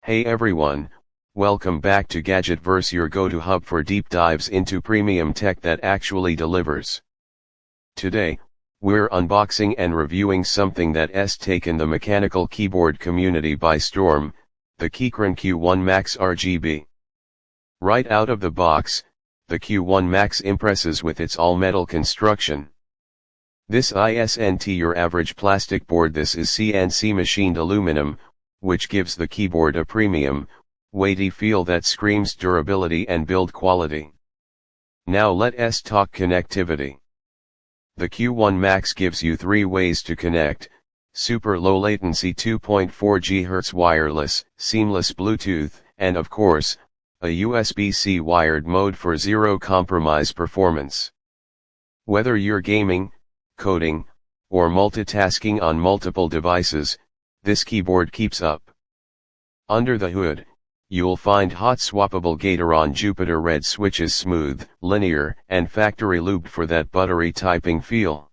Hey everyone, welcome back to Gadgetverse, your go-to hub for deep dives into premium tech that actually delivers. Today, we're unboxing and reviewing something that's taken the mechanical keyboard community by storm, the Keychron Q1 Max RGB. Right out of the box, the Q1 Max impresses with its all-metal construction. This isn't your average plastic board, this is CNC-machined aluminum, which gives the keyboard a premium, weighty feel that screams durability and build quality. Now let's talk connectivity. The Q1 Max gives you 3 ways to connect: super low latency 2.4 GHz wireless, seamless Bluetooth, and of course, a USB-C wired mode for zero compromise performance. Whether you're gaming, coding, or multitasking on multiple devices, this keyboard keeps up. Under the hood, you'll find hot-swappable Gateron Jupiter Red switches, smooth, linear, and factory lubed for that buttery typing feel.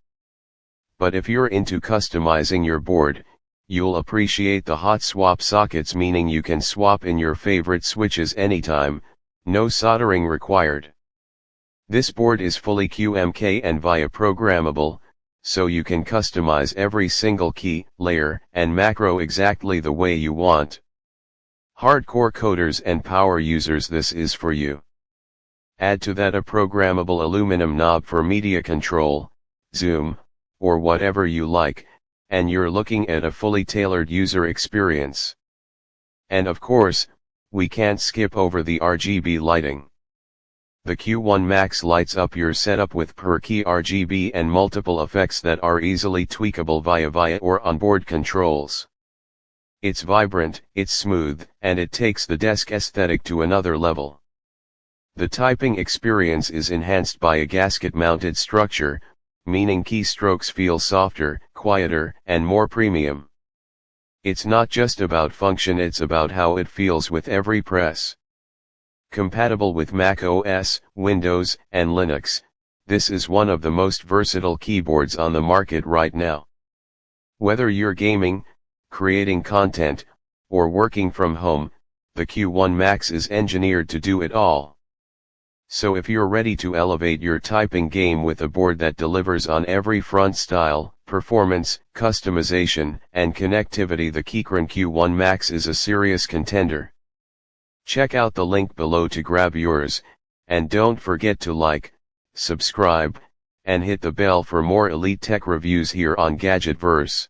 But if you're into customizing your board, you'll appreciate the hot swap sockets, meaning you can swap in your favorite switches anytime, no soldering required. This board is fully QMK and via programmable, so you can customize every single key, layer, and macro exactly the way you want. Hardcore coders and power users, this is for you. Add to that a programmable aluminum knob for media control, zoom, or whatever you like, and you're looking at a fully tailored user experience. And of course, we can't skip over the RGB lighting. The Q1 Max lights up your setup with per-key RGB and multiple effects that are easily tweakable via or onboard controls. It's vibrant, it's smooth, and it takes the desk aesthetic to another level. The typing experience is enhanced by a gasket-mounted structure, meaning keystrokes feel softer, quieter, and more premium. It's not just about function, it's about how it feels with every press. Compatible with Mac OS, Windows, and Linux, this is one of the most versatile keyboards on the market right now. Whether you're gaming, creating content, or working from home, the Q1 Max is engineered to do it all. So if you're ready to elevate your typing game with a board that delivers on every front: style, performance, customization, and connectivity, the Keychron Q1 Max is a serious contender. Check out the link below to grab yours, and don't forget to like, subscribe, and hit the bell for more elite tech reviews here on Gadgetverse.